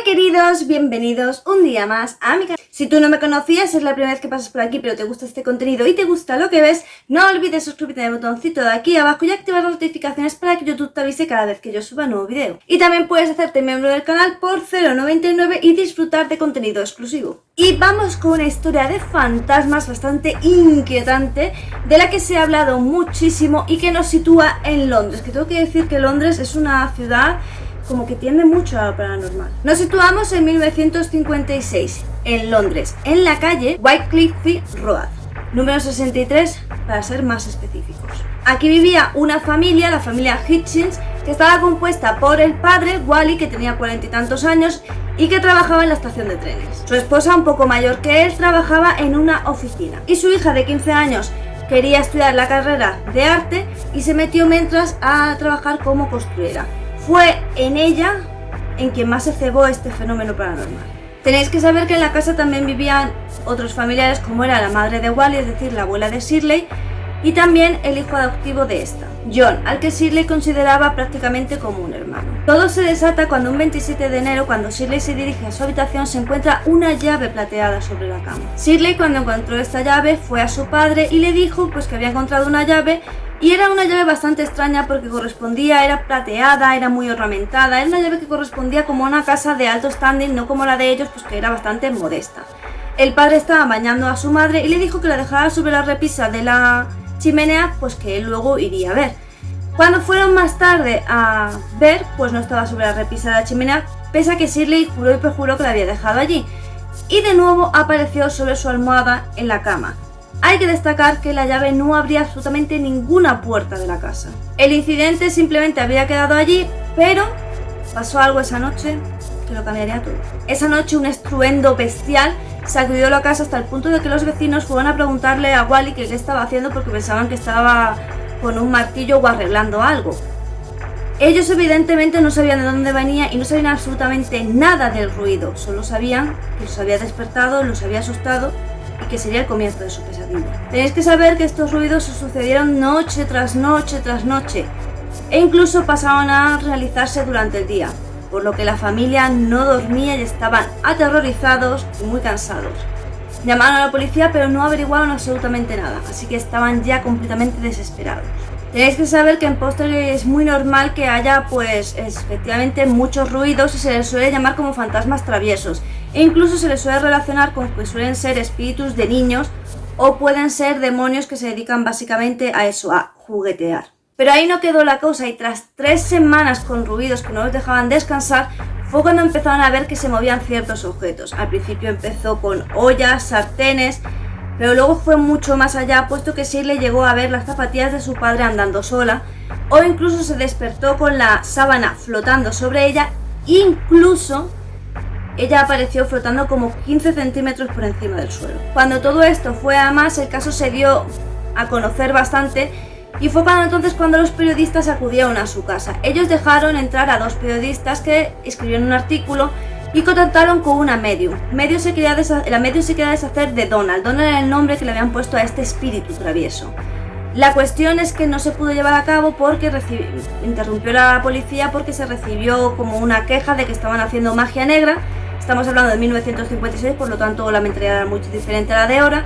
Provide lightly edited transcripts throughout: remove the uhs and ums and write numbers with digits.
queridos, bienvenidos un día más a mi canal. Si tú no me conocías, es la primera vez que pasas por aquí, pero te gusta este contenido y te gusta lo que ves, no olvides suscribirte en el botoncito de aquí abajo y activar las notificaciones para que YouTube te avise cada vez que yo suba un nuevo video. Y también puedes hacerte miembro del canal por 0,99 y disfrutar de contenido exclusivo. Y vamos con una historia de fantasmas bastante inquietante, de la que se ha hablado muchísimo y que nos sitúa en Londres. Que tengo que decir que Londres es una ciudad como que tiende mucho a lo paranormal. Nos situamos en 1956, en Londres, en la calle Wycliffe Road, número 63 para ser más específicos. Aquí vivía una familia, la familia Hitchens, que estaba compuesta por el padre, Wally, que tenía 40 y tantos años y que trabajaba en la estación de trenes. Su esposa, un poco mayor que él, trabajaba en una oficina. Y su hija de 15 años quería estudiar la carrera de arte y se metió mientras a trabajar como costurera. Fue en ella en quien más se cebó este fenómeno paranormal. Tenéis que saber que en la casa también vivían otros familiares, como era la madre de Wally, es decir, la abuela de Shirley, y también el hijo adoptivo de esta, John, al que Shirley consideraba prácticamente como un hermano. Todo se desata cuando un 27 de enero, cuando Shirley se dirige a su habitación, se encuentra una llave plateada sobre la cama. Shirley, cuando encontró esta llave, fue a su padre y le dijo que había encontrado una llave. Y era una llave bastante extraña porque era plateada, era muy ornamentada, era una llave que correspondía como a una casa de alto standing, no como la de ellos, pues que era bastante modesta. El padre estaba bañando a su madre y le dijo que la dejara sobre la repisa de la chimenea, pues que él luego iría a ver. Cuando fueron más tarde a ver, pues no estaba sobre la repisa de la chimenea, pese a que Shirley juró y perjuró que la había dejado allí. Y de nuevo apareció sobre su almohada en la cama. Hay que destacar que la llave no abría absolutamente ninguna puerta de la casa. El incidente simplemente había quedado allí, pero pasó algo esa noche que lo cambiaría todo. Esa noche un estruendo bestial sacudió la casa hasta el punto de que los vecinos fueron a preguntarle a Wally qué estaba haciendo porque pensaban que estaba con un martillo o arreglando algo. Ellos evidentemente no sabían de dónde venía y no sabían absolutamente nada del ruido, solo sabían que los había despertado, los había asustado y que sería el comienzo de su pesadilla. Tenéis que saber que estos ruidos se sucedieron noche tras noche tras noche e incluso pasaban a realizarse durante el día, por lo que la familia no dormía y estaban aterrorizados y muy cansados. Llamaron a la policía pero no averiguaron absolutamente nada, así que estaban ya completamente desesperados. Tenéis que saber que en Poltergeist es muy normal que haya pues efectivamente muchos ruidos y se les suele llamar como fantasmas traviesos e incluso se les suele relacionar con que suelen ser espíritus de niños o pueden ser demonios que se dedican básicamente a eso, a juguetear. Pero ahí no quedó la cosa y tras 3 semanas con ruidos que no los dejaban descansar fue cuando empezaron a ver que se movían ciertos objetos. Al principio empezó con ollas, sartenes, pero luego fue mucho más allá, puesto que Shirley llegó a ver las zapatillas de su padre andando sola, o incluso se despertó con la sábana flotando sobre ella, incluso ella apareció flotando como 15 centímetros por encima del suelo. Cuando todo esto fue a más, el caso se dio a conocer bastante y fue cuando los periodistas acudieron a su casa. Ellos dejaron entrar a 2 periodistas que escribieron un artículo y contactaron con una medium. La medium se quería deshacer de Donald. Donald era el nombre que le habían puesto a este espíritu travieso. La cuestión es que no se pudo llevar a cabo porque interrumpió la policía porque se recibió como una queja de que estaban haciendo magia negra. Estamos hablando de 1956, por lo tanto la mentalidad era muy diferente a la de ahora.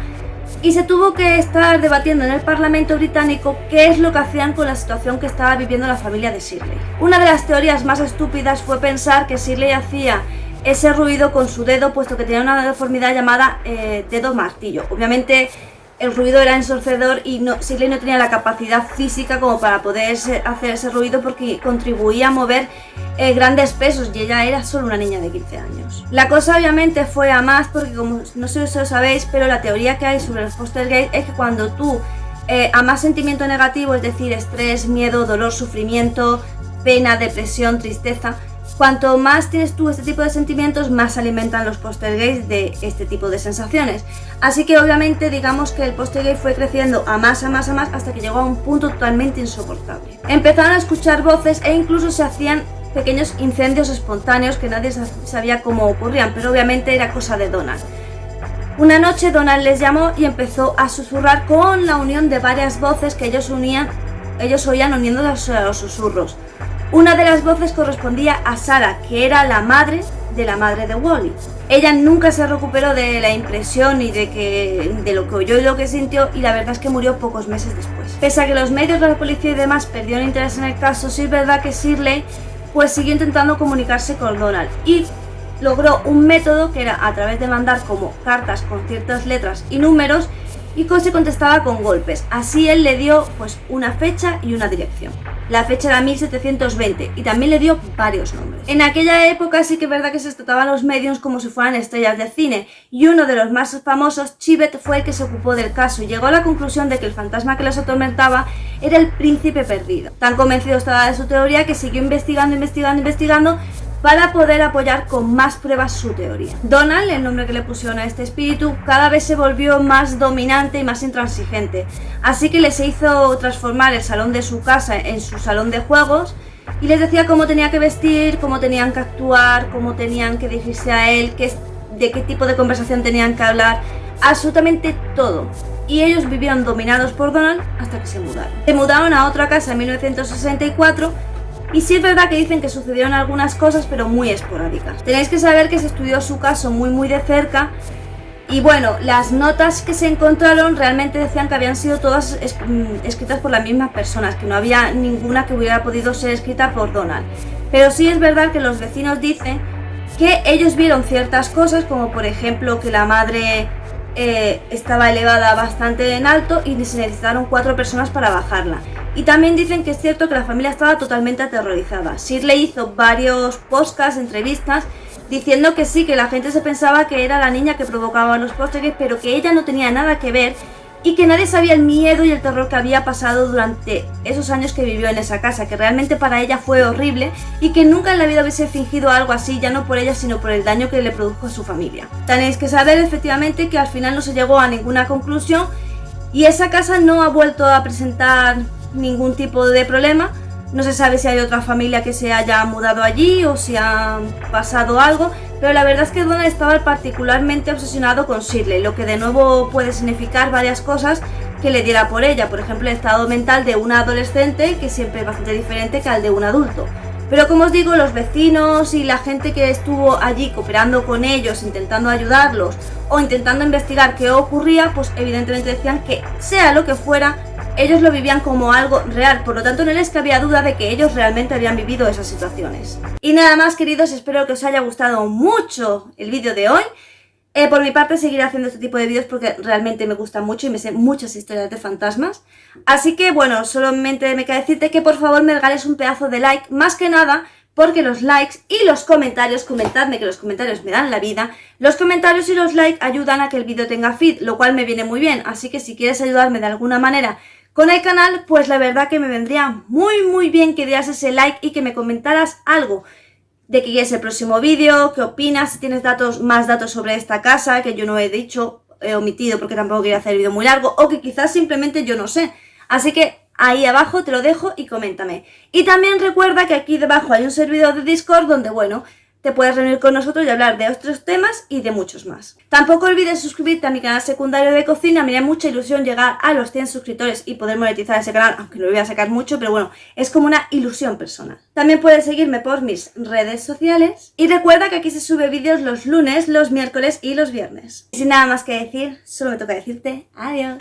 Y se tuvo que estar debatiendo en el Parlamento británico qué es lo que hacían con la situación que estaba viviendo la familia de Shirley. Una de las teorías más estúpidas fue pensar que Shirley hacía ese ruido con su dedo, puesto que tenía una deformidad llamada dedo martillo. Obviamente el ruido era ensordecedor y Shirley no tenía la capacidad física como para poder hacer ese ruido porque contribuía a mover grandes pesos y ella era solo una niña de 15 años. La cosa obviamente fue a más porque, como no sé si lo sabéis, pero la teoría que hay sobre los Poltergeist es que cuando tú a más sentimiento negativo, es decir, estrés, miedo, dolor, sufrimiento, pena, depresión, tristeza, cuanto más tienes tú este tipo de sentimientos, más alimentan los Poltergeist de este tipo de sensaciones. Así que obviamente digamos que el Poltergeist fue creciendo a más hasta que llegó a un punto totalmente insoportable. Empezaron a escuchar voces e incluso se hacían pequeños incendios espontáneos que nadie sabía cómo ocurrían, pero obviamente era cosa de Donald. Una noche Donald les llamó y empezó a susurrar con la unión de varias voces que ellos oían uniendo a los susurros. Una de las voces correspondía a Sarah, que era la madre de la madre de Wally. Ella nunca se recuperó de la impresión y de lo que oyó y lo que sintió, y la verdad es que murió pocos meses después. Pese a que los medios, la policía y demás perdieron interés en el caso, sí es verdad que Shirley pues siguió intentando comunicarse con Donald y logró un método que era a través de mandar como cartas con ciertas letras y números, y se contestaba con golpes. Así él le dio pues una fecha y una dirección. La fecha era 1720 y también le dio varios nombres. En aquella época sí que es verdad que se trataban los mediums como si fueran estrellas de cine, y uno de los más famosos, Chivet, fue el que se ocupó del caso y llegó a la conclusión de que el fantasma que los atormentaba era el príncipe perdido. Tan convencido estaba de su teoría que siguió investigando para poder apoyar con más pruebas su teoría. Donald, el nombre que le pusieron a este espíritu, cada vez se volvió más dominante y más intransigente, así que les hizo transformar el salón de su casa en su salón de juegos y les decía cómo tenía que vestir, cómo tenían que actuar, cómo tenían que dirigirse a él, de qué tipo de conversación tenían que hablar, absolutamente todo. Y ellos vivieron dominados por Donald hasta que se mudaron. Se mudaron a otra casa en 1964. Y sí es verdad que dicen que sucedieron algunas cosas, pero muy esporádicas. Tenéis que saber que se estudió su caso muy de cerca. Y bueno, las notas que se encontraron realmente decían que habían sido todas escritas por las mismas personas, que no había ninguna que hubiera podido ser escrita por Donald. Pero sí es verdad que los vecinos dicen que ellos vieron ciertas cosas, como por ejemplo que la madre estaba elevada bastante en alto y se necesitaron 4 personas para bajarla. Y también dicen que es cierto que la familia estaba totalmente aterrorizada. Shirley hizo varios podcasts, entrevistas, diciendo que sí, que la gente se pensaba que era la niña que provocaba los pósteres, pero que ella no tenía nada que ver y que nadie sabía el miedo y el terror que había pasado durante esos años que vivió en esa casa, que realmente para ella fue horrible y que nunca en la vida hubiese fingido algo así, ya no por ella sino por el daño que le produjo a su familia. Tenéis que saber efectivamente que al final no se llegó a ninguna conclusión y esa casa no ha vuelto a presentar ningún tipo de problema. No se sabe si hay otra familia que se haya mudado allí o si ha pasado algo, pero la verdad es que Donald estaba particularmente obsesionado con Shirley, lo que de nuevo puede significar varias cosas que le diera por ella. Por ejemplo, el estado mental de una adolescente, que siempre es bastante diferente que al de un adulto. Pero como os digo, los vecinos y la gente que estuvo allí cooperando con ellos, intentando ayudarlos o intentando investigar qué ocurría, pues evidentemente decían que sea lo que fuera, ellos lo vivían como algo real, por lo tanto no les cabía duda de que ellos realmente habían vivido esas situaciones. Y nada más, queridos, espero que os haya gustado mucho el vídeo de hoy. Por mi parte seguiré haciendo este tipo de vídeos porque realmente me gustan mucho y me sé muchas historias de fantasmas. Así que bueno, solamente me queda decirte que por favor me regales un pedazo de like, más que nada porque los likes y los comentarios, comentadme que los comentarios me dan la vida, los comentarios y los likes ayudan a que el vídeo tenga feed, lo cual me viene muy bien, así que si quieres ayudarme de alguna manera con el canal, pues la verdad que me vendría muy bien que dieras ese like y que me comentaras algo de qué es el próximo vídeo, qué opinas, si tienes más datos sobre esta casa que yo no he dicho, he omitido porque tampoco quería hacer el vídeo muy largo, o que quizás simplemente yo no sé. Así que ahí abajo te lo dejo y coméntame. Y también recuerda que aquí debajo hay un servidor de Discord donde, bueno, te puedes reunir con nosotros y hablar de otros temas y de muchos más. Tampoco olvides suscribirte a mi canal secundario de cocina. Me haría mucha ilusión llegar a los 100 suscriptores y poder monetizar ese canal, aunque no lo voy a sacar mucho, pero bueno, es como una ilusión personal. También puedes seguirme por mis redes sociales y recuerda que aquí se sube vídeos los lunes, los miércoles y los viernes. Y sin nada más que decir, solo me toca decirte adiós.